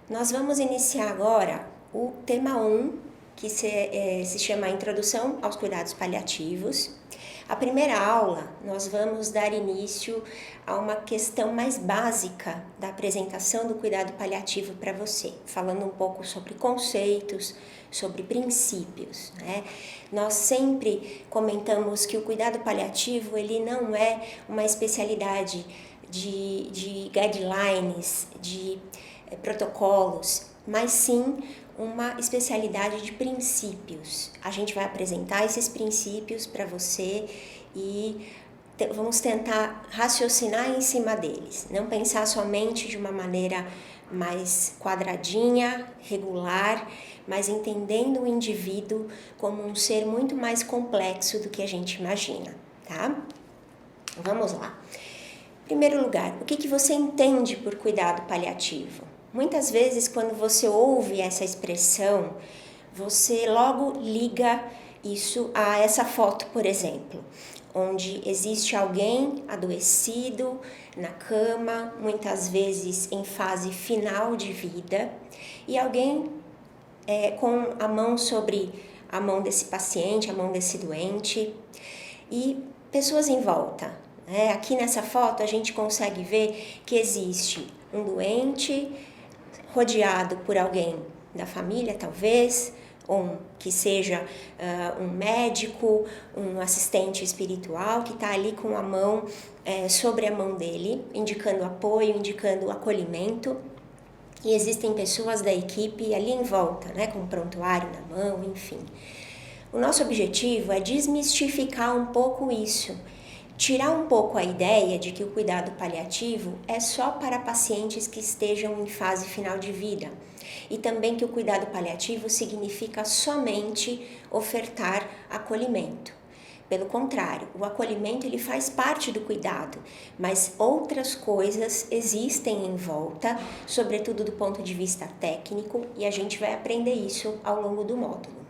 Nós vamos iniciar agora o tema 1, que se chama Introdução aos Cuidados Paliativos. A primeira aula, nós vamos dar início a uma questão mais básica da apresentação do cuidado paliativo para você, falando um pouco sobre conceitos, sobre princípios, né? Nós sempre comentamos que o cuidado paliativo, ele não é uma especialidade de guidelines, de protocolos, mas sim uma especialidade de princípios. A gente vai apresentar esses princípios para você e vamos tentar raciocinar em cima deles, não pensar somente de uma maneira mais quadradinha, regular, mas entendendo o indivíduo como um ser muito mais complexo do que a gente imagina, tá? Vamos lá. Em primeiro lugar, o que você entende por cuidado paliativo? Muitas vezes, quando você ouve essa expressão, você logo liga isso a essa foto, por exemplo, onde existe alguém adoecido na cama, muitas vezes em fase final de vida, e alguém com a mão sobre a mão desse paciente, a mão desse doente, e pessoas em volta. Aqui nessa foto a gente consegue ver que existe um doente rodeado por alguém da família, talvez, ou que seja um médico, um assistente espiritual que está ali com a mão sobre a mão dele, indicando apoio, indicando acolhimento. E existem pessoas da equipe ali em volta, com um prontuário na mão, enfim. O nosso objetivo é desmistificar um pouco isso, tirar um pouco a ideia de que o cuidado paliativo é só para pacientes que estejam em fase final de vida e também que o cuidado paliativo significa somente ofertar acolhimento. Pelo contrário, o acolhimento ele faz parte do cuidado, mas outras coisas existem em volta, sobretudo do ponto de vista técnico, e a gente vai aprender isso ao longo do módulo.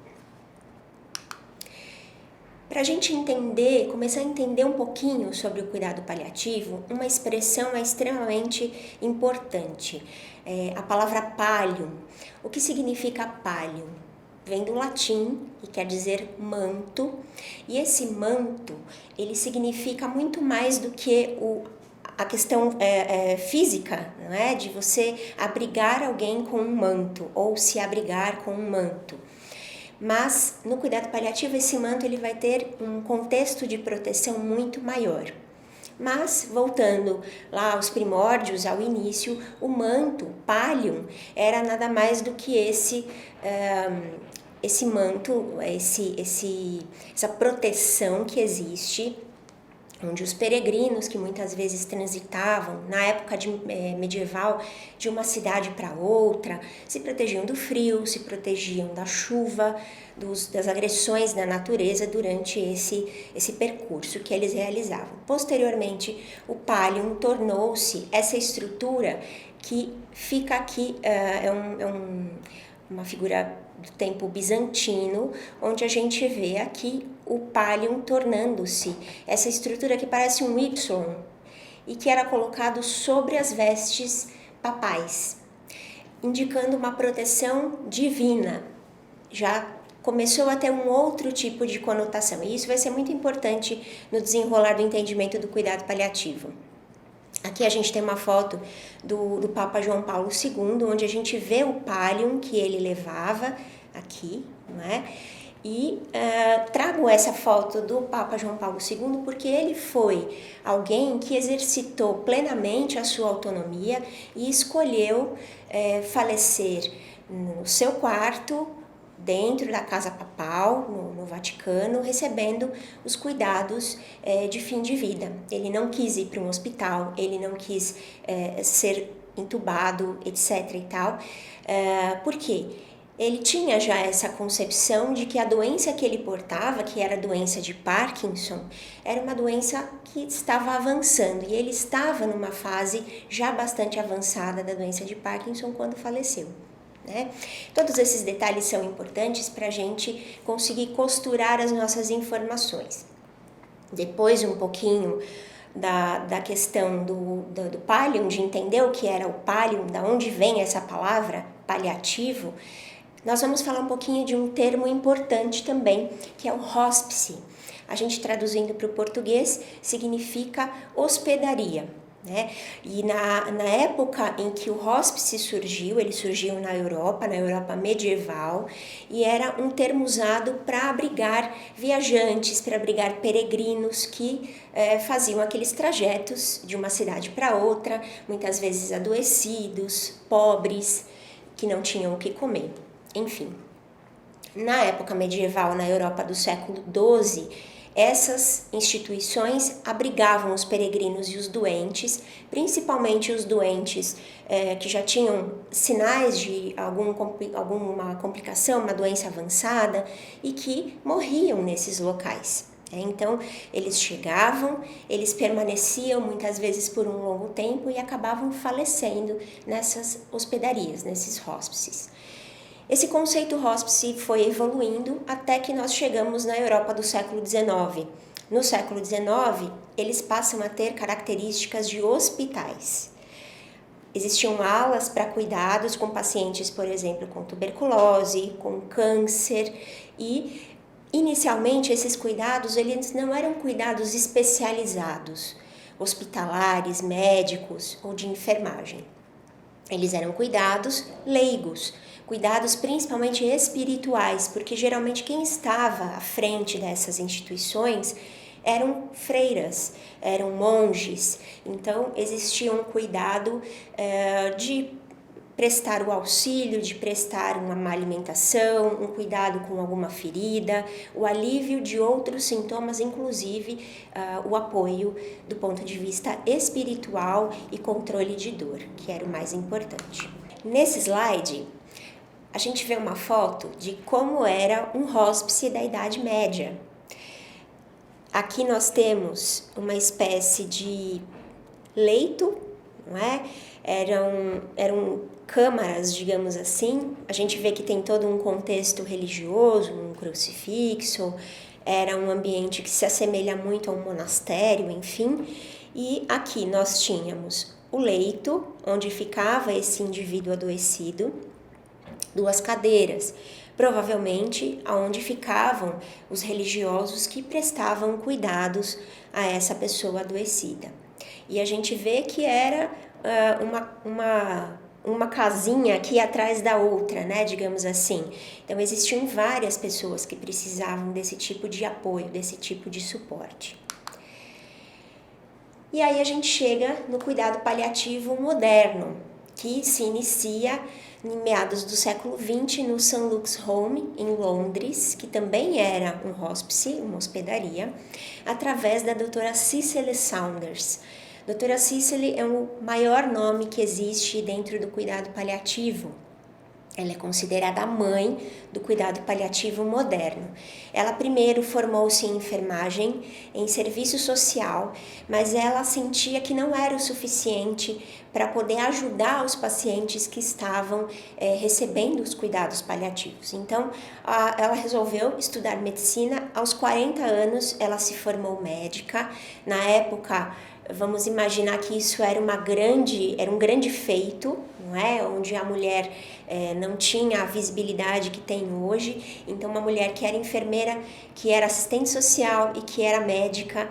Para a gente entender, começar a entender um pouquinho sobre o cuidado paliativo, uma expressão é extremamente importante. A palavra pallium. O que significa pallium? Vem do latim e quer dizer manto. E esse manto, ele significa muito mais do que a questão física, não é? De você abrigar alguém com um manto ou se abrigar com um manto. Mas no cuidado paliativo esse manto ele vai ter um contexto de proteção muito maior. Mas voltando lá aos primórdios, ao início, o manto, pallium, era nada mais do que esse manto, essa proteção que existe, onde os peregrinos que muitas vezes transitavam na época medieval de uma cidade para outra, se protegiam do frio, se protegiam da chuva, das agressões da natureza durante esse percurso que eles realizavam. Posteriormente, o pallium tornou-se essa estrutura que fica aqui, uma figura do tempo bizantino, onde a gente vê aqui o pallium tornando-se essa estrutura que parece um Y e que era colocado sobre as vestes papais, indicando uma proteção divina. Já começou a ter um outro tipo de conotação e isso vai ser muito importante no desenrolar do entendimento do cuidado paliativo. Aqui a gente tem uma foto do Papa João Paulo II, onde a gente vê o pallium que ele levava aqui, não é? E trago essa foto do Papa João Paulo II porque ele foi alguém que exercitou plenamente a sua autonomia e escolheu falecer no seu quarto, dentro da casa papal, no Vaticano, recebendo os cuidados de fim de vida. Ele não quis ir para um hospital, ele não quis ser entubado, etc. e tal. Por quê? Ele tinha já essa concepção de que a doença que ele portava, que era a doença de Parkinson, era uma doença que estava avançando e ele estava numa fase já bastante avançada da doença de Parkinson quando faleceu. Todos esses detalhes são importantes para a gente conseguir costurar as nossas informações. Depois, um pouquinho da questão do Pallium, de entender o que era o Pallium, da onde vem essa palavra paliativo, nós vamos falar um pouquinho de um termo importante também, que é o hóspice. A gente traduzindo para o português significa hospedaria. Né? E na época em que o hóspice surgiu, ele surgiu na Europa medieval, e era um termo usado para abrigar viajantes, para abrigar peregrinos que faziam aqueles trajetos de uma cidade para outra, muitas vezes adoecidos, pobres, que não tinham o que comer. Enfim, na época medieval, na Europa do século XII, essas instituições abrigavam os peregrinos e os doentes, principalmente os doentes que já tinham sinais de alguma complicação, uma doença avançada, e que morriam nesses locais. Então, eles chegavam, eles permaneciam muitas vezes por um longo tempo e acabavam falecendo nessas hospedarias, nesses hóspices. Esse conceito hóspice foi evoluindo até que nós chegamos na Europa do século XIX. No século XIX, eles passam a ter características de hospitais. Existiam alas para cuidados com pacientes, por exemplo, com tuberculose, com câncer, e inicialmente esses cuidados eles não eram cuidados especializados, hospitalares, médicos ou de enfermagem. Eles eram cuidados leigos, cuidados principalmente espirituais, porque geralmente quem estava à frente dessas instituições eram freiras, eram monges. Então existia um cuidado de prestar o auxílio, de prestar uma má alimentação, um cuidado com alguma ferida, o alívio de outros sintomas, inclusive o apoio do ponto de vista espiritual e controle de dor, que era o mais importante. Nesse slide, a gente vê uma foto de como era um hóspice da Idade Média. Aqui nós temos uma espécie de leito, não é? Eram câmaras, digamos assim. A gente vê que tem todo um contexto religioso, um crucifixo, era um ambiente que se assemelha muito a um monastério, enfim. E aqui nós tínhamos o leito, onde ficava esse indivíduo adoecido, duas cadeiras, provavelmente aonde ficavam os religiosos que prestavam cuidados a essa pessoa adoecida. E a gente vê que era uma casinha aqui atrás da outra, né, digamos assim. Então existiam várias pessoas que precisavam desse tipo de apoio, desse tipo de suporte. E aí a gente chega no cuidado paliativo moderno, que se inicia em meados do século XX no St. Luke's Home, em Londres, que também era um hospice, uma hospedaria, através da doutora Cicely Saunders. Doutora Cicely é o maior nome que existe dentro do cuidado paliativo. Ela é considerada a mãe do cuidado paliativo moderno. Ela primeiro formou-se em enfermagem, em serviço social, mas ela sentia que não era o suficiente para poder ajudar os pacientes que estavam recebendo os cuidados paliativos. Então, ela resolveu estudar medicina. Aos 40 anos, ela se formou médica. Na época, vamos imaginar que isso era um grande feito, não é? Onde a mulher não tinha a visibilidade que tem hoje. Então, uma mulher que era enfermeira, que era assistente social e que era médica,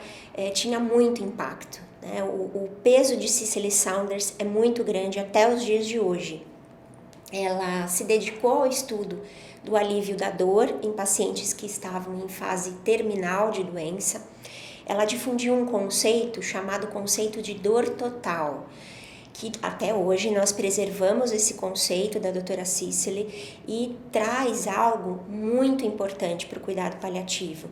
tinha muito impacto. Né? O peso de Cicely Saunders é muito grande até os dias de hoje. Ela se dedicou ao estudo do alívio da dor em pacientes que estavam em fase terminal de doença. Ela difundiu um conceito chamado conceito de dor total, que até hoje nós preservamos esse conceito da doutora Cicely e traz algo muito importante para o cuidado paliativo.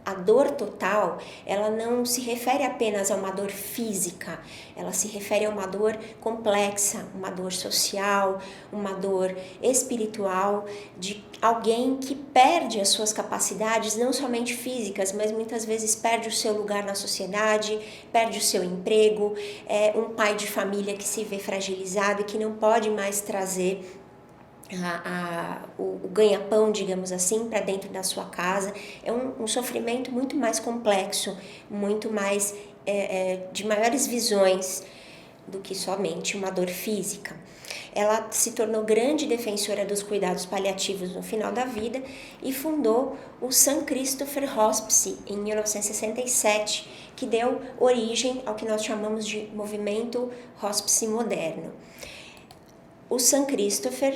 A dor total, ela não se refere apenas a uma dor física, ela se refere a uma dor complexa, uma dor social, uma dor espiritual, de alguém que perde as suas capacidades, não somente físicas, mas muitas vezes perde o seu lugar na sociedade, perde o seu emprego, é um pai de família que se vê fragilizado e que não pode mais trazer o ganha-pão, digamos assim, para dentro da sua casa. É um sofrimento muito mais complexo, muito mais de maiores visões do que somente uma dor física. Ela se tornou grande defensora dos cuidados paliativos no final da vida e fundou o St. Christopher Hospice em 1967, que deu origem ao que nós chamamos de movimento hospice moderno. O St. Christopher,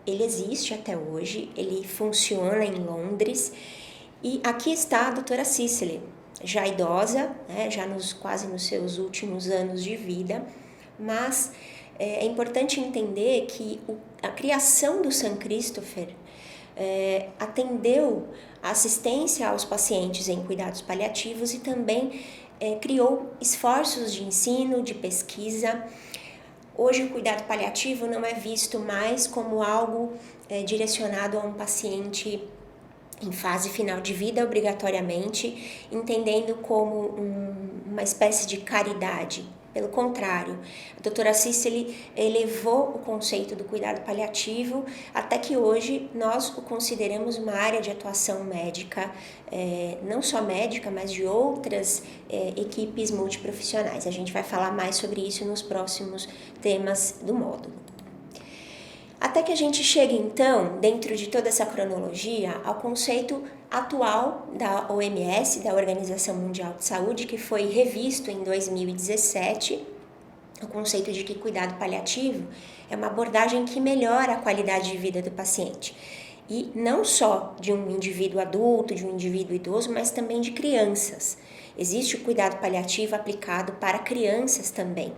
ele existe até hoje, ele funciona em Londres, e aqui está a doutora Cicely, já idosa, né, já quase nos seus últimos anos de vida, mas é importante entender que a criação do St. Christopher atendeu a assistência aos pacientes em cuidados paliativos e também criou esforços de ensino, de pesquisa. Hoje o cuidado paliativo não é visto mais como algo direcionado a um paciente em fase final de vida obrigatoriamente, entendendo como uma espécie de caridade. Pelo contrário, a doutora Cicely elevou o conceito do cuidado paliativo até que hoje nós o consideramos uma área de atuação médica, não só médica, mas de outras equipes multiprofissionais. A gente vai falar mais sobre isso nos próximos temas do módulo. Até que a gente chegue, então, dentro de toda essa cronologia, ao conceito atual da OMS, da Organização Mundial de Saúde, que foi revisto em 2017, o conceito de que cuidado paliativo é uma abordagem que melhora a qualidade de vida do paciente. E não só de um indivíduo adulto, de um indivíduo idoso, mas também de crianças. Existe o cuidado paliativo aplicado para crianças também.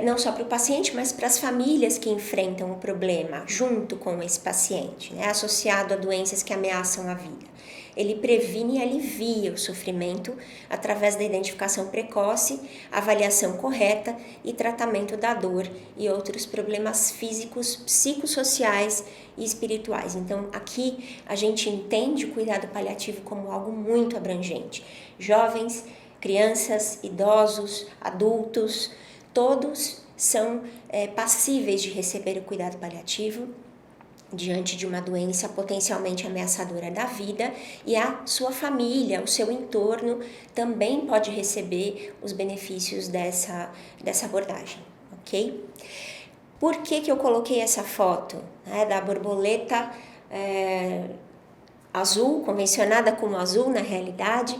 Não só para o paciente, mas para as famílias que enfrentam o problema junto com esse paciente, né, associado a doenças que ameaçam a vida. Ele previne e alivia o sofrimento através da identificação precoce, avaliação correta e tratamento da dor e outros problemas físicos, psicossociais e espirituais. Então, aqui a gente entende o cuidado paliativo como algo muito abrangente. Jovens, crianças, idosos, adultos, todos são passíveis de receber o cuidado paliativo diante de uma doença potencialmente ameaçadora da vida, e a sua família, o seu entorno também pode receber os benefícios dessa abordagem, ok? Por que eu coloquei essa foto, né, da borboleta azul, convencionada como azul na realidade,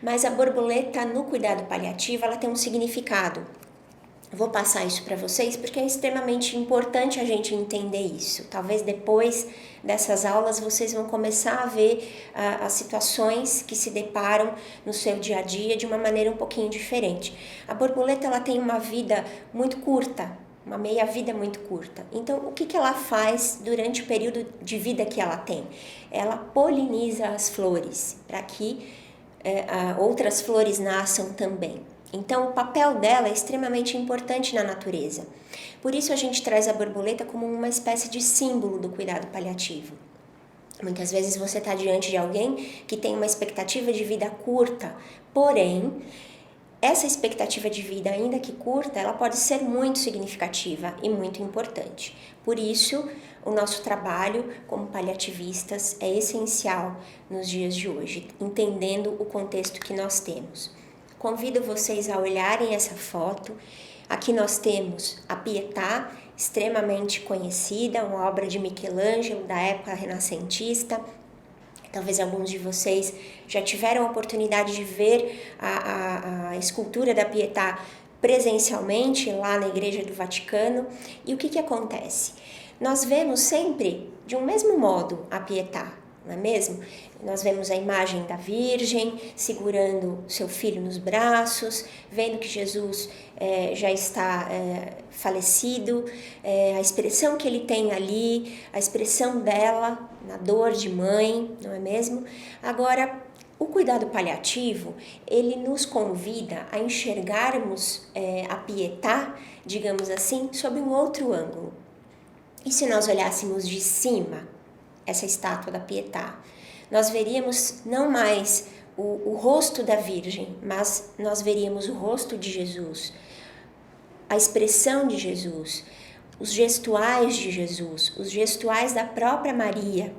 mas a borboleta no cuidado paliativo ela tem um significado. Vou passar isso para vocês porque é extremamente importante a gente entender isso. Talvez depois dessas aulas vocês vão começar a ver as situações que se deparam no seu dia a dia de uma maneira um pouquinho diferente. A borboleta ela tem uma vida muito curta, uma meia-vida muito curta. Então, o que ela faz durante o período de vida que ela tem? Ela poliniza as flores para que outras flores nasçam também. Então, o papel dela é extremamente importante na natureza. Por isso, a gente traz a borboleta como uma espécie de símbolo do cuidado paliativo. Muitas vezes você está diante de alguém que tem uma expectativa de vida curta, porém, essa expectativa de vida, ainda que curta, ela pode ser muito significativa e muito importante. Por isso, o nosso trabalho como paliativistas é essencial nos dias de hoje, entendendo o contexto que nós temos. Convido vocês a olharem essa foto. Aqui nós temos a Pietà, extremamente conhecida, uma obra de Michelangelo da época renascentista. Talvez alguns de vocês já tiveram a oportunidade de ver a escultura da Pietà presencialmente lá na Igreja do Vaticano. E o que acontece? Nós vemos sempre de um mesmo modo a Pietà, não é mesmo? Nós vemos a imagem da Virgem segurando seu filho nos braços, vendo que Jesus já está falecido, a expressão que ele tem ali, a expressão dela na dor de mãe, não é mesmo? Agora, o cuidado paliativo, ele nos convida a enxergarmos a Pietà, digamos assim, sob um outro ângulo. E se nós olhássemos de cima essa estátua da Pietà, nós veríamos não mais o rosto da Virgem, mas nós veríamos o rosto de Jesus, a expressão de Jesus, os gestuais de Jesus, os gestuais da própria Maria.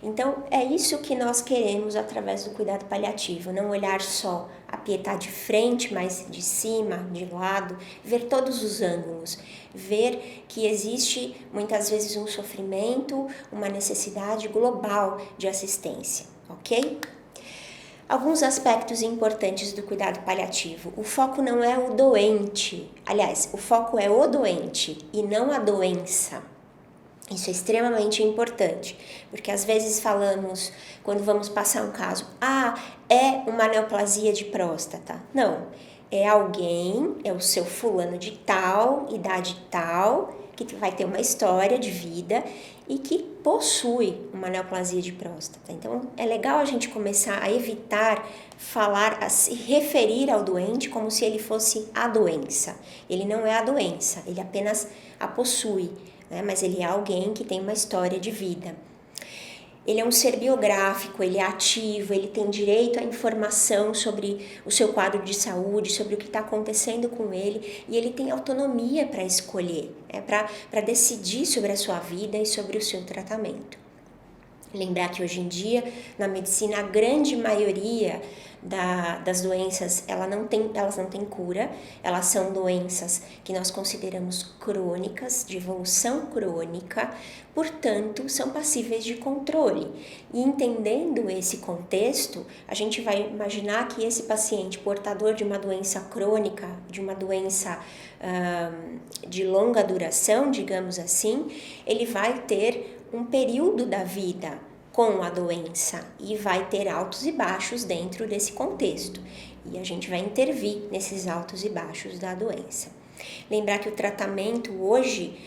Então, é isso que nós queremos através do cuidado paliativo, não olhar só a piedade de frente, mas de cima, de lado, ver todos os ângulos, ver que existe muitas vezes um sofrimento, uma necessidade global de assistência, ok? Alguns aspectos importantes do cuidado paliativo. O foco não é o doente, aliás, o foco é o doente e não a doença. Isso é extremamente importante, porque às vezes falamos, quando vamos passar um caso, é uma neoplasia de próstata. Não, é alguém, é o seu fulano de tal, idade tal, que vai ter uma história de vida e que possui uma neoplasia de próstata. Então, é legal a gente começar a evitar falar, a se referir ao doente como se ele fosse a doença. Ele não é a doença, ele apenas a possui. Mas ele é alguém que tem uma história de vida. Ele é um ser biográfico, ele é ativo, ele tem direito à informação sobre o seu quadro de saúde, sobre o que está acontecendo com ele, e ele tem autonomia para escolher, para decidir sobre a sua vida e sobre o seu tratamento. Lembrar que hoje em dia, na medicina, a grande maioria das doenças, elas não têm cura, elas são doenças que nós consideramos crônicas, de evolução crônica, portanto, são passíveis de controle. E entendendo esse contexto, a gente vai imaginar que esse paciente portador de uma doença crônica, de uma doença de longa duração, digamos assim, ele vai ter um período da vida com a doença e vai ter altos e baixos dentro desse contexto. E a gente vai intervir nesses altos e baixos da doença. Lembrar que o tratamento hoje,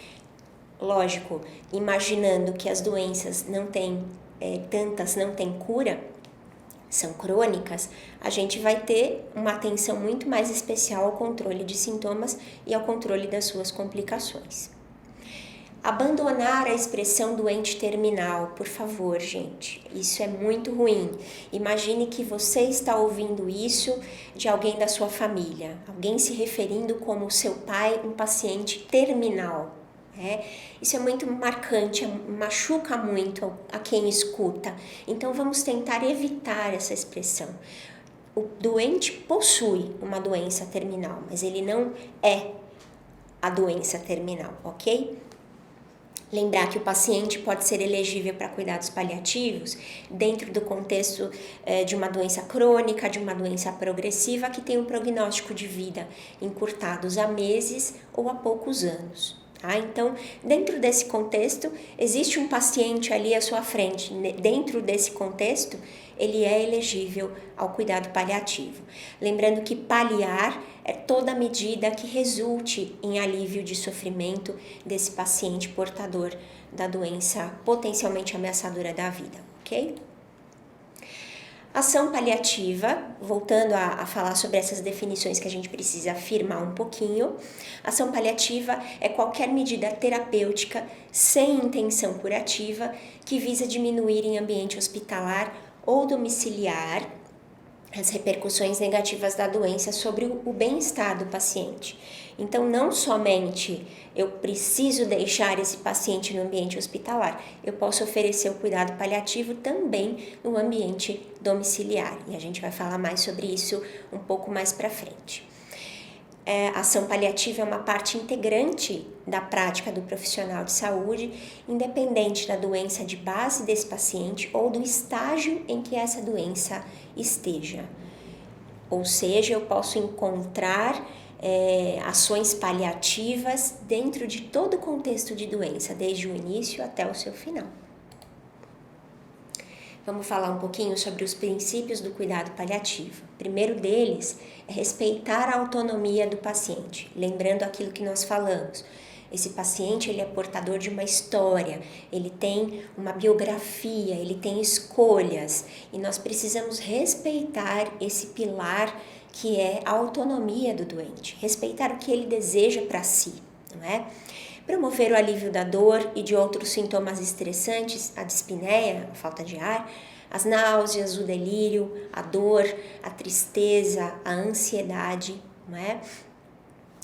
lógico, imaginando que as doenças não têm cura, são crônicas, a gente vai ter uma atenção muito mais especial ao controle de sintomas e ao controle das suas complicações. Abandonar a expressão doente terminal, por favor, gente. Isso é muito ruim. Imagine que você está ouvindo isso de alguém da sua família, alguém se referindo como seu pai, um paciente terminal. Isso é muito marcante, machuca muito a quem escuta. Então vamos tentar evitar essa expressão. O doente possui uma doença terminal, mas ele não é a doença terminal, ok? Lembrar que o paciente pode ser elegível para cuidados paliativos dentro do contexto de uma doença crônica, de uma doença progressiva que tem um prognóstico de vida encurtados a meses ou a poucos anos. Então, dentro desse contexto, existe um paciente ali à sua frente. Dentro desse contexto, ele é elegível ao cuidado paliativo. Lembrando que paliar é toda medida que resulte em alívio de sofrimento desse paciente portador da doença potencialmente ameaçadora da vida, ok? Ação paliativa, voltando a falar sobre essas definições que a gente precisa afirmar um pouquinho. Ação paliativa é qualquer medida terapêutica sem intenção curativa que visa diminuir em ambiente hospitalar ou domiciliar as repercussões negativas da doença sobre o bem-estar do paciente. Então, não somente eu preciso deixar esse paciente no ambiente hospitalar, eu posso oferecer o cuidado paliativo também no ambiente domiciliar. E a gente vai falar mais sobre isso um pouco mais para frente. A ação paliativa é uma parte integrante da prática do profissional de saúde, independente da doença de base desse paciente ou do estágio em que essa doença esteja. Ou seja, eu posso encontrar ações paliativas dentro de todo o contexto de doença, desde o início até o seu final. Vamos falar um pouquinho sobre os princípios do cuidado paliativo. O primeiro deles é respeitar a autonomia do paciente, lembrando aquilo que nós falamos. Esse paciente ele é portador de uma história, ele tem uma biografia, ele tem escolhas e nós precisamos respeitar esse pilar que é a autonomia do doente, respeitar o que ele deseja para si, não é? Promover o alívio da dor e de outros sintomas estressantes, a dispneia, a falta de ar, as náuseas, o delírio, a dor, a tristeza, a ansiedade, não é?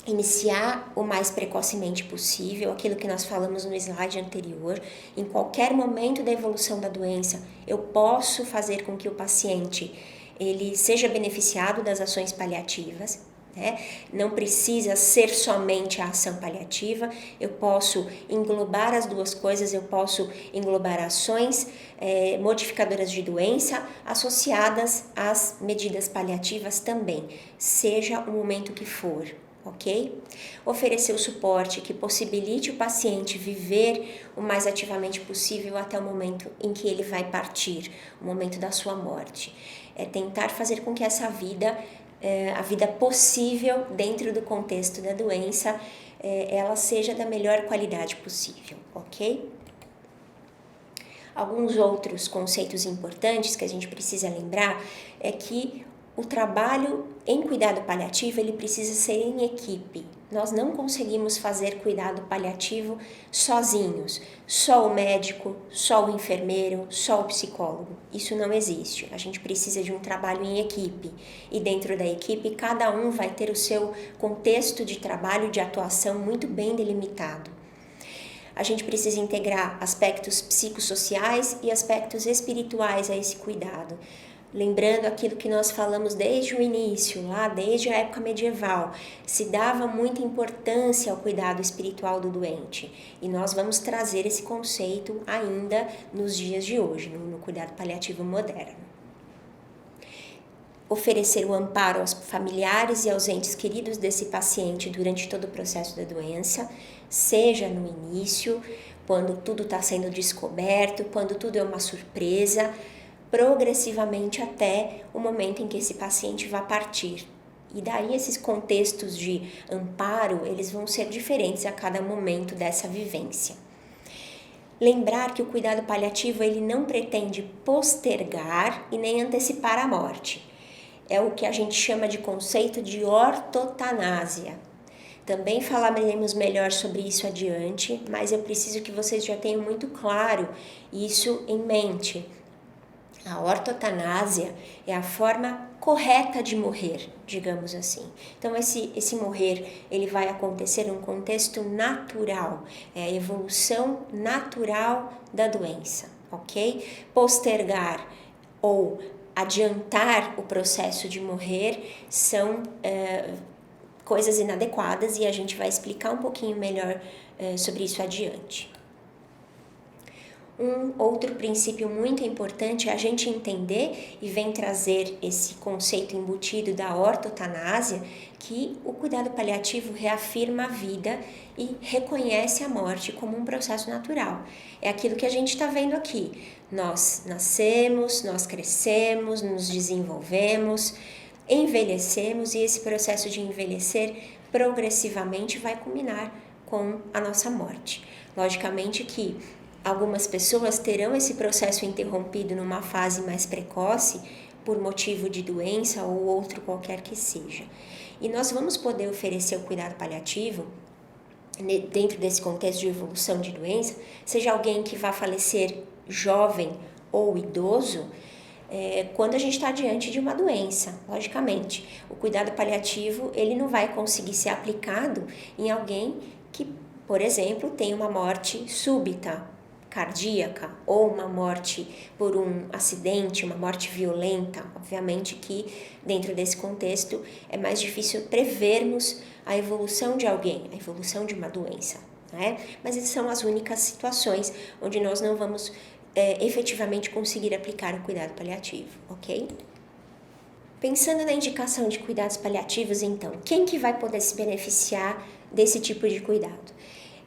iniciar o mais precocemente possível, aquilo que nós falamos no slide anterior. Em qualquer momento da evolução da doença, eu posso fazer com que o paciente ele seja beneficiado das ações paliativas, né? Não precisa ser somente a ação paliativa, eu posso englobar as duas coisas, eu posso englobar ações modificadoras de doença associadas às medidas paliativas também, seja o momento que for. Ok? Oferecer o suporte que possibilite o paciente viver o mais ativamente possível até o momento em que ele vai partir, o momento da sua morte. É tentar fazer com que essa vida, a vida possível dentro do contexto da doença, ela seja da melhor qualidade possível, ok? Alguns outros conceitos importantes que a gente precisa lembrar é que o trabalho em cuidado paliativo ele precisa ser em equipe. Nós não conseguimos fazer cuidado paliativo sozinhos, só o médico, só o enfermeiro, só o psicólogo. Isso não existe. A gente precisa de um trabalho em equipe e dentro da equipe cada um vai ter o seu contexto de trabalho, de atuação muito bem delimitado. A gente precisa integrar aspectos psicossociais e aspectos espirituais a esse cuidado. Lembrando aquilo que nós falamos desde o início, lá desde a época medieval, se dava muita importância ao cuidado espiritual do doente. E nós vamos trazer esse conceito ainda nos dias de hoje, no cuidado paliativo moderno. Oferecer o amparo aos familiares e aos entes queridos desse paciente durante todo o processo da doença, seja no início, quando tudo está sendo descoberto, quando tudo é uma surpresa, progressivamente até o momento em que esse paciente vai partir. E daí esses contextos de amparo, eles vão ser diferentes a cada momento dessa vivência. Lembrar que o cuidado paliativo ele não pretende postergar e nem antecipar a morte. É o que a gente chama de conceito de ortotanásia. Também falaremos melhor sobre isso adiante, mas eu preciso que vocês já tenham muito claro isso em mente. A ortotanásia é a forma correta de morrer, digamos assim. Então, esse morrer, ele vai acontecer num contexto natural, é a evolução natural da doença, ok? Postergar ou adiantar o processo de morrer são coisas inadequadas e a gente vai explicar um pouquinho melhor sobre isso adiante. Um outro princípio muito importante é a gente entender e vem trazer esse conceito embutido da ortotanásia, que o cuidado paliativo reafirma a vida e reconhece a morte como um processo natural. É aquilo que a gente está vendo aqui. Nós nascemos, nós crescemos, nos desenvolvemos, envelhecemos e esse processo de envelhecer progressivamente vai culminar com a nossa morte. Logicamente que algumas pessoas terão esse processo interrompido numa fase mais precoce por motivo de doença ou outro qualquer que seja. E nós vamos poder oferecer o cuidado paliativo dentro desse contexto de evolução de doença, seja alguém que vá falecer jovem ou idoso, quando a gente está diante de uma doença, logicamente. O cuidado paliativo ele não vai conseguir ser aplicado em alguém que, por exemplo, tem uma morte súbita, cardíaca ou uma morte por um acidente, uma morte violenta. Obviamente que dentro desse contexto é mais difícil prevermos a evolução de alguém, a evolução de uma doença, né? Mas essas são as únicas situações onde nós não vamos efetivamente conseguir aplicar o cuidado paliativo, ok? Pensando na indicação de cuidados paliativos, então, quem que vai poder se beneficiar desse tipo de cuidado?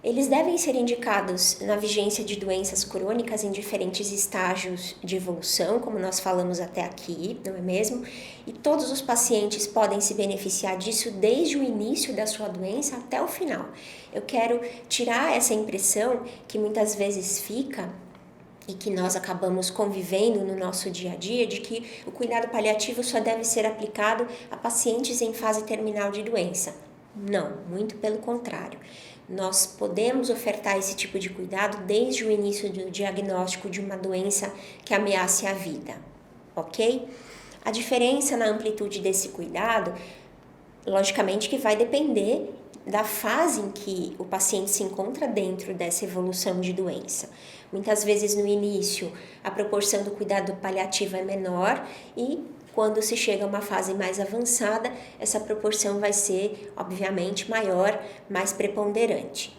Eles devem ser indicados na vigência de doenças crônicas em diferentes estágios de evolução, como nós falamos até aqui, não é mesmo? E todos os pacientes podem se beneficiar disso desde o início da sua doença até o final. Eu quero tirar essa impressão que muitas vezes fica e que nós acabamos convivendo no nosso dia a dia, de que o cuidado paliativo só deve ser aplicado a pacientes em fase terminal de doença. Não, muito pelo contrário. Nós podemos ofertar esse tipo de cuidado desde o início do diagnóstico de uma doença que ameace a vida, ok? A diferença na amplitude desse cuidado, logicamente que vai depender da fase em que o paciente se encontra dentro dessa evolução de doença. Muitas vezes no início a proporção do cuidado paliativo é menor e quando se chega a uma fase mais avançada, essa proporção vai ser, obviamente, maior, mais preponderante.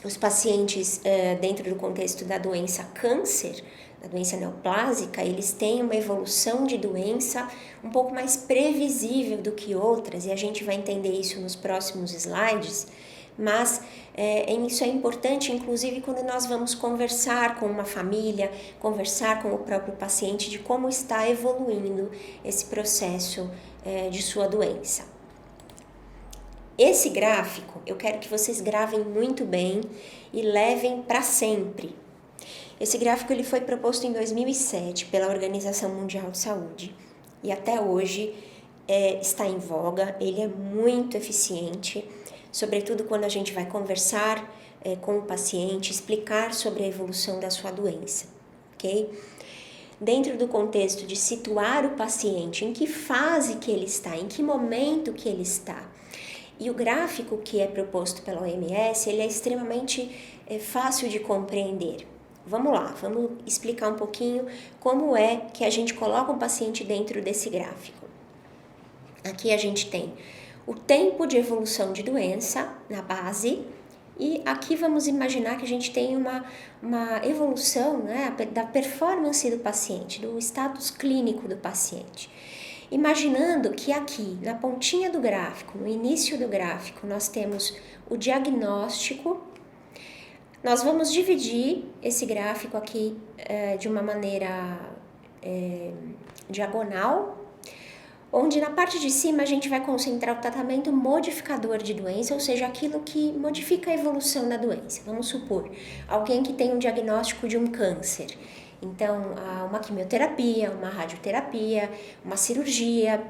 Os pacientes, dentro do contexto da doença câncer, da doença neoplásica, eles têm uma evolução de doença um pouco mais previsível do que outras, e a gente vai entender isso nos próximos slides, mas isso é importante, inclusive, quando nós vamos conversar com uma família, conversar com o próprio paciente de como está evoluindo esse processo de sua doença. Esse gráfico, eu quero que vocês gravem muito bem e levem para sempre. Esse gráfico ele foi proposto em 2007 pela Organização Mundial de Saúde e até hoje está em voga, ele é muito eficiente, sobretudo quando a gente vai conversar com o paciente, explicar sobre a evolução da sua doença, ok? Dentro do contexto de situar o paciente, em que fase que ele está, em que momento que ele está. E o gráfico que é proposto pela OMS, ele é extremamente fácil de compreender. Vamos lá, vamos explicar um pouquinho como é que a gente coloca o paciente dentro desse gráfico. Aqui a gente tem o tempo de evolução de doença na base e aqui vamos imaginar que a gente tem uma evolução, né, da performance do paciente, do status clínico do paciente. Imaginando que aqui, na pontinha do gráfico, no início do gráfico, nós temos o diagnóstico. Nós vamos dividir esse gráfico aqui de uma maneira diagonal, onde na parte de cima a gente vai concentrar o tratamento modificador de doença, ou seja, aquilo que modifica a evolução da doença. Vamos supor, alguém que tem um diagnóstico de um câncer. Então, uma quimioterapia, uma radioterapia, uma cirurgia,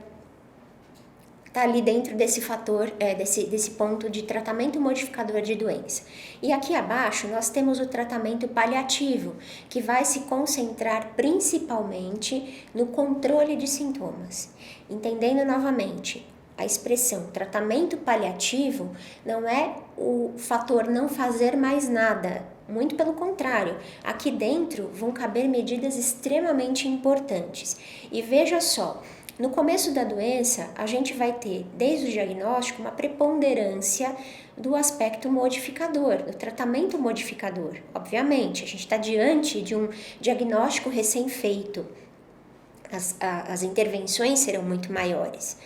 está ali dentro desse fator, desse ponto de tratamento modificador de doença. E aqui abaixo nós temos o tratamento paliativo, que vai se concentrar principalmente no controle de sintomas. Entendendo novamente, a expressão tratamento paliativo não é o fator não fazer mais nada. Muito pelo contrário, aqui dentro vão caber medidas extremamente importantes. E veja só, no começo da doença, a gente vai ter, desde o diagnóstico, uma preponderância do aspecto modificador, do tratamento modificador. Obviamente, a gente está diante de um diagnóstico recém-feito. As intervenções serão muito maiores.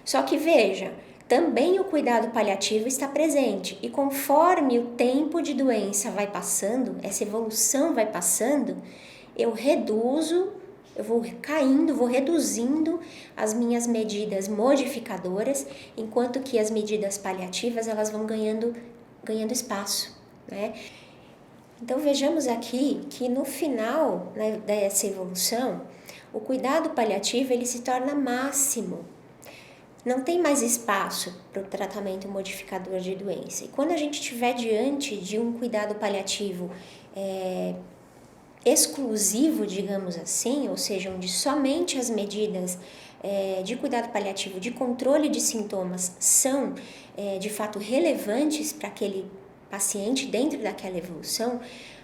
Só que veja, também o cuidado paliativo está presente e conforme o tempo de doença vai passando, essa evolução vai passando, eu vou caindo, vou reduzindo as minhas medidas modificadoras, enquanto que as medidas paliativas elas vão ganhando espaço, né? Então vejamos aqui que no final, né, dessa evolução, o cuidado paliativo ele se torna máximo. Não tem mais espaço para o tratamento modificador de doença. E quando a gente estiver diante de um cuidado paliativo exclusivo, digamos assim, ou seja, onde somente as medidas de cuidado paliativo, de controle de sintomas são de fato relevantes para aquele paciente dentro daquela evolução,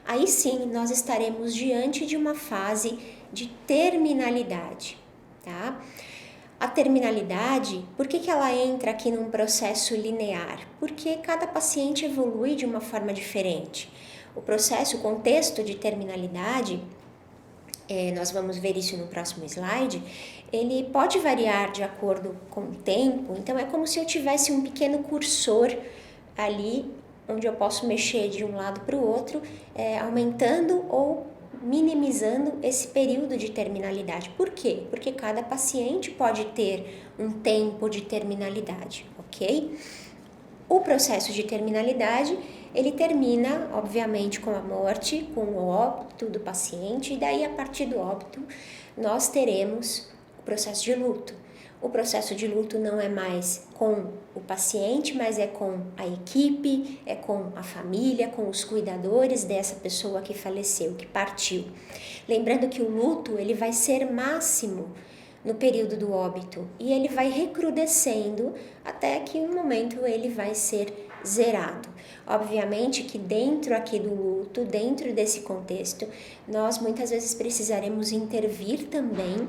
aí sim nós estaremos diante de uma fase de terminalidade, tá? A terminalidade, por que ela entra aqui num processo linear? Porque cada paciente evolui de uma forma diferente. O processo, o contexto de terminalidade, nós vamos ver isso no próximo slide, ele pode variar de acordo com o tempo, então é como se eu tivesse um pequeno cursor ali, onde eu posso mexer de um lado para o outro, aumentando ou minimizando esse período de terminalidade. Por quê? Porque cada paciente pode ter um tempo de terminalidade, ok? O processo de terminalidade, ele termina, obviamente, com a morte, com o óbito do paciente, e daí, a partir do óbito, nós teremos o processo de luto. O processo de luto não é mais com o paciente, mas é com a equipe, é com a família, com os cuidadores dessa pessoa que faleceu, que partiu. Lembrando que o luto ele vai ser máximo no período do óbito e ele vai recrudescendo até que um momento ele vai ser zerado. Obviamente que dentro aqui do luto, dentro desse contexto, nós muitas vezes precisaremos intervir também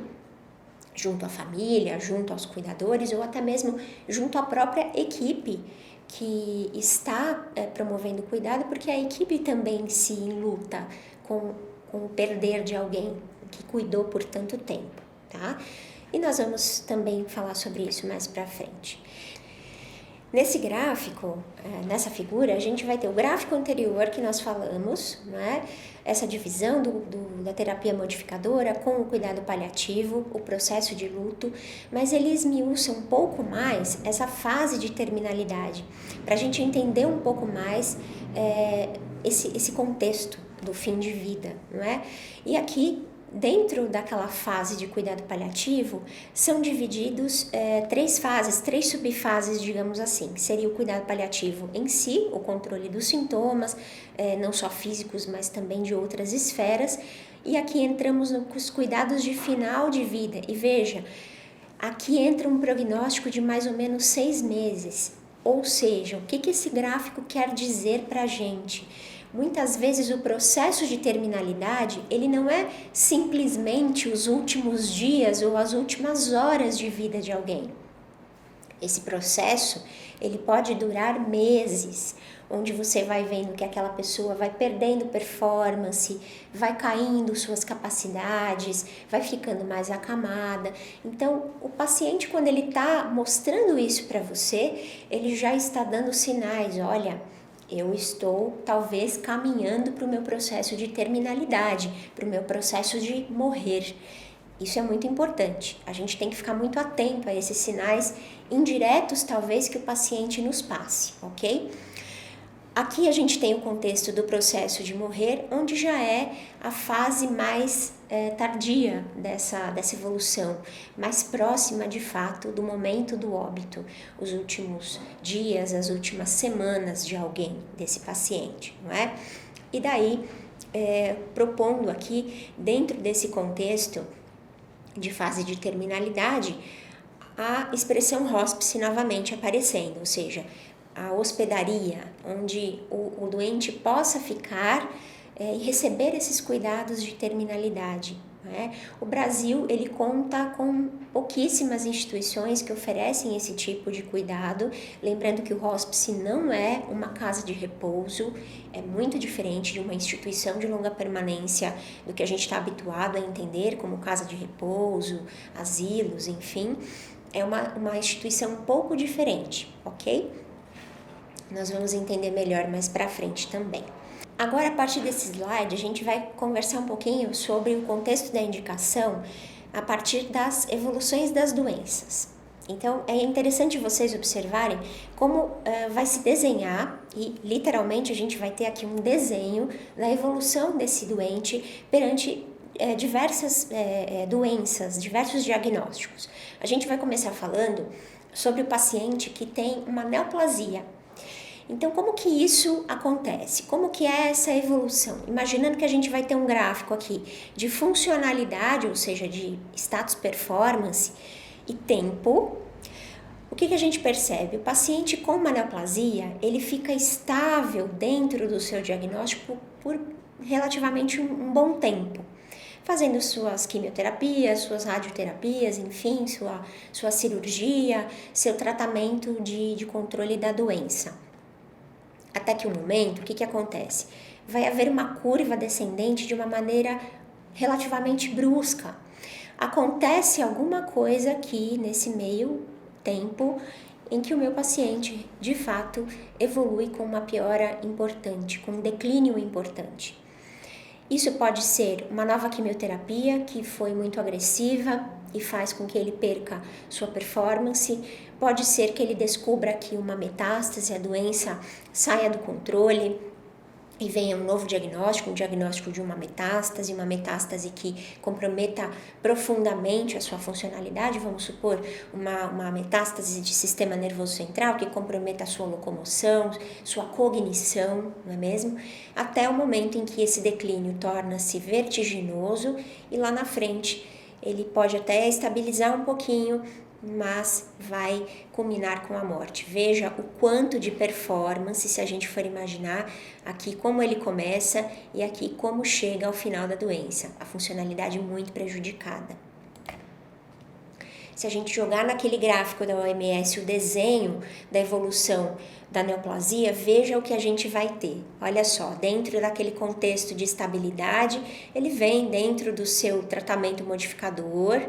junto à família, junto aos cuidadores ou até mesmo junto à própria equipe que está promovendo o cuidado, porque a equipe também se enluta com o perder de alguém que cuidou por tanto tempo, tá? E nós vamos também falar sobre isso mais pra frente. Nesse gráfico, nessa figura, a gente vai ter o gráfico anterior que nós falamos, né? Essa divisão da terapia modificadora com o cuidado paliativo, o processo de luto, mas ele esmiuça um pouco mais essa fase de terminalidade, para a gente entender um pouco mais esse contexto do fim de vida, não é? E aqui, dentro daquela fase de cuidado paliativo, são divididos três fases, três subfases, digamos assim, que seria o cuidado paliativo em si, o controle dos sintomas, não só físicos, mas também de outras esferas, e aqui entramos nos cuidados de final de vida, e veja, aqui entra um prognóstico de mais ou menos 6 meses, ou seja, o que esse gráfico quer dizer para a gente? Muitas vezes o processo de terminalidade, ele não é simplesmente os últimos dias ou as últimas horas de vida de alguém. Esse processo, ele pode durar meses, onde você vai vendo que aquela pessoa vai perdendo performance, vai caindo suas capacidades, vai ficando mais acamada. Então, o paciente, quando ele está mostrando isso para você, ele já está dando sinais, olha, eu estou talvez caminhando para o meu processo de terminalidade, para o meu processo de morrer. Isso é muito importante. A gente tem que ficar muito atento a esses sinais indiretos, talvez, que o paciente nos passe, ok? Aqui a gente tem o contexto do processo de morrer, onde já é a fase mais tardia dessa evolução, mais próxima de fato do momento do óbito, os últimos dias, as últimas semanas de alguém, desse paciente, não é? E daí, propondo aqui, dentro desse contexto de fase de terminalidade, a expressão hospice novamente aparecendo, ou seja, a hospedaria, onde o doente possa ficar e receber esses cuidados de terminalidade, né? O Brasil, ele conta com pouquíssimas instituições que oferecem esse tipo de cuidado, lembrando que o hospice não é uma casa de repouso, é muito diferente de uma instituição de longa permanência do que a gente está habituado a entender como casa de repouso, asilos, enfim, é uma instituição um pouco diferente, ok? Nós vamos entender melhor mais para frente também. Agora, a partir desse slide, a gente vai conversar um pouquinho sobre o contexto da indicação a partir das evoluções das doenças. Então, é interessante vocês observarem como vai se desenhar, e literalmente a gente vai ter aqui um desenho da evolução desse doente perante diversas doenças, diversos diagnósticos. A gente vai começar falando sobre o paciente que tem uma neoplasia. Então, como que isso acontece? Como que é essa evolução? Imaginando que a gente vai ter um gráfico aqui de funcionalidade, ou seja, de status performance e tempo, o que a gente percebe? O paciente com uma neoplasia, ele fica estável dentro do seu diagnóstico por relativamente um bom tempo, fazendo suas quimioterapias, suas radioterapias, enfim, sua cirurgia, seu tratamento de controle da doença. Até que um momento, o que acontece? Vai haver uma curva descendente de uma maneira relativamente brusca. Acontece alguma coisa aqui nesse meio tempo em que o meu paciente, de fato, evolui com uma piora importante, com um declínio importante. Isso pode ser uma nova quimioterapia que foi muito agressiva e faz com que ele perca sua performance. Pode ser que ele descubra aqui uma metástase, a doença saia do controle e venha um novo diagnóstico, um diagnóstico de uma metástase que comprometa profundamente a sua funcionalidade, vamos supor, uma metástase de sistema nervoso central que comprometa a sua locomoção, sua cognição, não é mesmo? Até o momento em que esse declínio torna-se vertiginoso e lá na frente ele pode até estabilizar um pouquinho, mas vai culminar com a morte. Veja o quanto de performance, se a gente for imaginar aqui como ele começa e aqui como chega ao final da doença, a funcionalidade muito prejudicada. Se a gente jogar naquele gráfico da OMS o desenho da evolução da neoplasia, veja o que a gente vai ter. Olha só, dentro daquele contexto de estabilidade, ele vem dentro do seu tratamento modificador,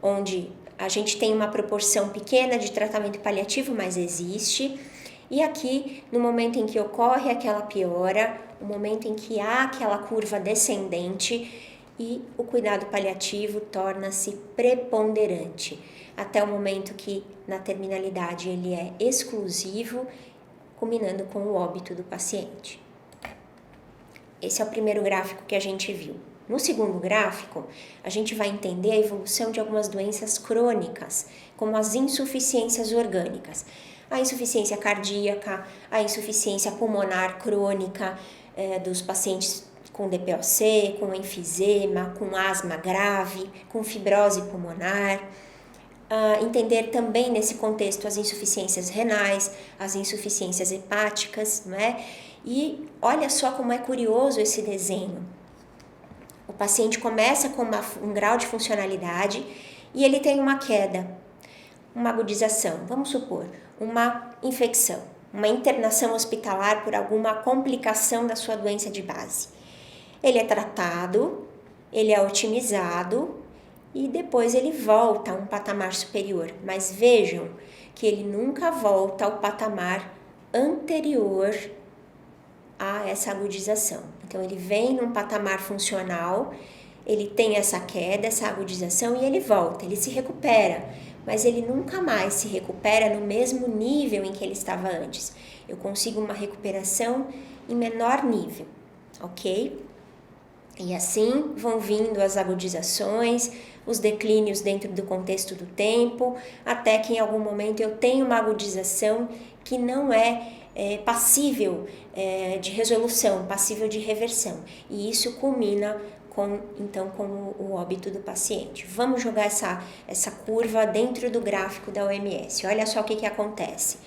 onde a gente tem uma proporção pequena de tratamento paliativo, mas existe. E aqui, no momento em que ocorre aquela piora, no momento em que há aquela curva descendente, e o cuidado paliativo torna-se preponderante, até o momento que na terminalidade ele é exclusivo, culminando com o óbito do paciente. Esse é o primeiro gráfico que a gente viu. No segundo gráfico, a gente vai entender a evolução de algumas doenças crônicas, como as insuficiências orgânicas. A insuficiência cardíaca, a insuficiência pulmonar crônica dos pacientes com DPOC, com enfisema, com asma grave, com fibrose pulmonar. Entender também nesse contexto as insuficiências renais, as insuficiências hepáticas, não é? E olha só como é curioso esse desenho. O paciente começa com um grau de funcionalidade e ele tem uma queda, uma agudização, vamos supor, uma infecção, uma internação hospitalar por alguma complicação da sua doença de base. Ele é tratado, ele é otimizado e depois ele volta a um patamar superior. Mas vejam que ele nunca volta ao patamar anterior a essa agudização. Então, ele vem num patamar funcional, ele tem essa queda, essa agudização e ele volta, ele se recupera. Mas ele nunca mais se recupera no mesmo nível em que ele estava antes. Eu consigo uma recuperação em menor nível, ok? E assim vão vindo as agudizações, os declínios dentro do contexto do tempo, até que em algum momento eu tenho uma agudização que não é passível de resolução, passível de reversão. E isso culmina com o óbito do paciente. Vamos jogar essa curva dentro do gráfico da OMS. Olha só o que acontece.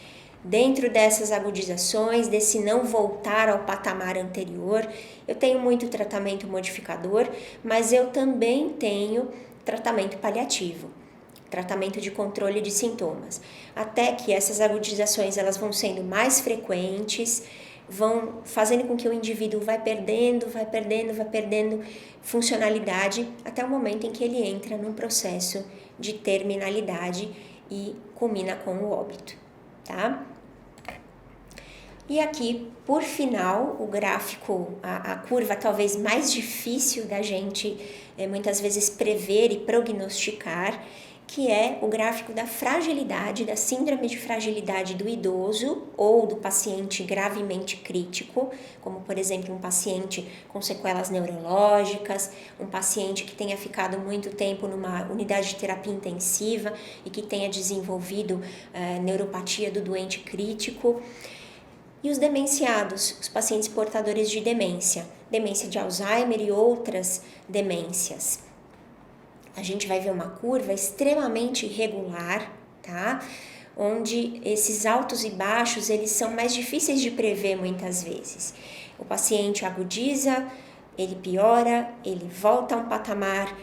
Dentro dessas agudizações, desse não voltar ao patamar anterior, eu tenho muito tratamento modificador, mas eu também tenho tratamento paliativo, tratamento de controle de sintomas, até que essas agudizações elas vão sendo mais frequentes, vão fazendo com que o indivíduo vai perdendo funcionalidade, até o momento em que ele entra num processo de terminalidade e culmina com o óbito, tá? E aqui, por final, o gráfico, a curva talvez mais difícil da gente muitas vezes prever e prognosticar, que é o gráfico da fragilidade, da síndrome de fragilidade do idoso ou do paciente gravemente crítico, como por exemplo um paciente com sequelas neurológicas, um paciente que tenha ficado muito tempo numa unidade de terapia intensiva e que tenha desenvolvido neuropatia do doente crítico. E os demenciados, os pacientes portadores de demência de Alzheimer e outras demências. A gente vai ver uma curva extremamente irregular, tá? Onde esses altos e baixos, eles são mais difíceis de prever muitas vezes. O paciente agudiza, ele piora, ele volta a um patamar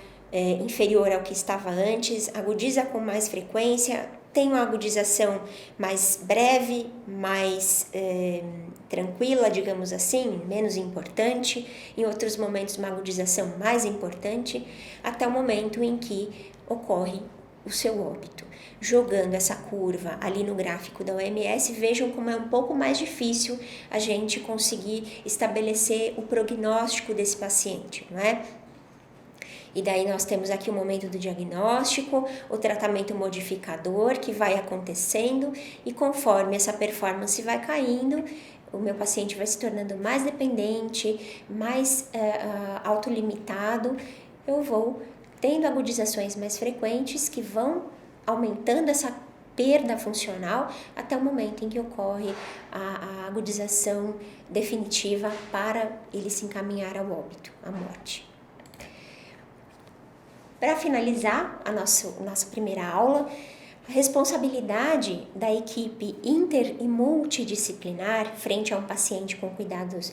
inferior ao que estava antes, agudiza com mais frequência, tem uma agudização mais breve, mais tranquila, digamos assim, menos importante, em outros momentos uma agudização mais importante, até o momento em que ocorre o seu óbito. Jogando essa curva ali no gráfico da OMS, vejam como é um pouco mais difícil a gente conseguir estabelecer o prognóstico desse paciente, não é? E daí nós temos aqui o momento do diagnóstico, o tratamento modificador que vai acontecendo e conforme essa performance vai caindo, o meu paciente vai se tornando mais dependente, mais autolimitado, eu vou tendo agudizações mais frequentes que vão aumentando essa perda funcional até o momento em que ocorre a agudização definitiva para ele se encaminhar ao óbito, à morte. Para finalizar a nossa primeira aula, a responsabilidade da equipe inter e multidisciplinar frente a um paciente com cuidados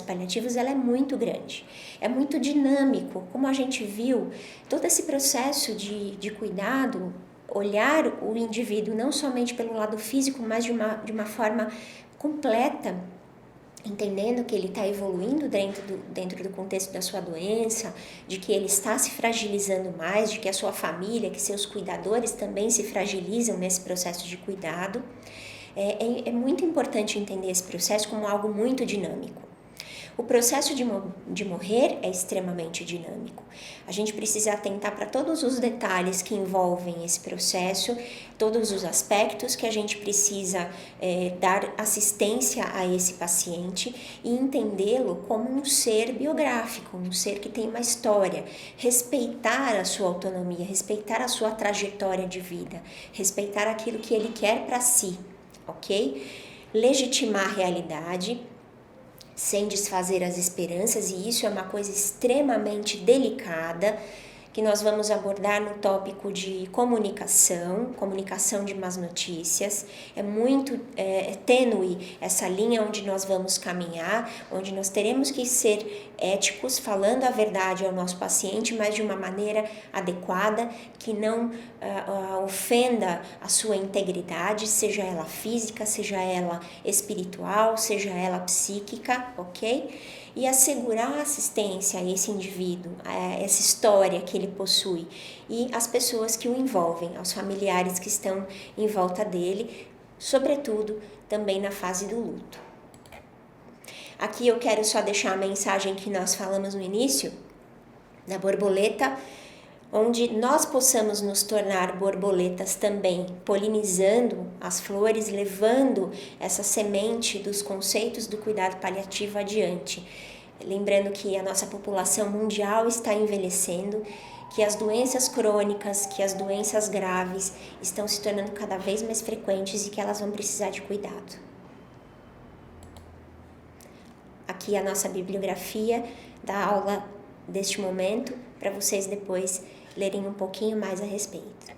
paliativos, ela é muito grande, é muito dinâmico. Como a gente viu, todo esse processo de cuidado, olhar o indivíduo não somente pelo lado físico, mas de uma forma completa, entendendo que ele está evoluindo dentro do contexto da sua doença, de que ele está se fragilizando mais, de que a sua família, que seus cuidadores também se fragilizam nesse processo de cuidado. É muito importante entender esse processo como algo muito dinâmico. O processo de morrer é extremamente dinâmico. A gente precisa atentar para todos os detalhes que envolvem esse processo, todos os aspectos que a gente precisa dar assistência a esse paciente e entendê-lo como um ser biográfico, um ser que tem uma história, respeitar a sua autonomia, respeitar a sua trajetória de vida, respeitar aquilo que ele quer para si, ok? Legitimar a realidade, sem desfazer as esperanças, e isso é uma coisa extremamente delicada, que nós vamos abordar no tópico de comunicação de más notícias. É muito tênue essa linha onde nós vamos caminhar, onde nós teremos que ser éticos, falando a verdade ao nosso paciente, mas de uma maneira adequada, que não ofenda a sua integridade, seja ela física, seja ela espiritual, seja ela psíquica, ok? E assegurar a assistência a esse indivíduo, a essa história que ele possui e as pessoas que o envolvem, aos familiares que estão em volta dele, sobretudo também na fase do luto. Aqui eu quero só deixar a mensagem que nós falamos no início, da borboleta, onde nós possamos nos tornar borboletas também, polinizando as flores, levando essa semente dos conceitos do cuidado paliativo adiante. Lembrando que a nossa população mundial está envelhecendo, que as doenças crônicas, que as doenças graves estão se tornando cada vez mais frequentes e que elas vão precisar de cuidado. Aqui a nossa bibliografia da aula deste momento, para vocês depois lerem um pouquinho mais a respeito.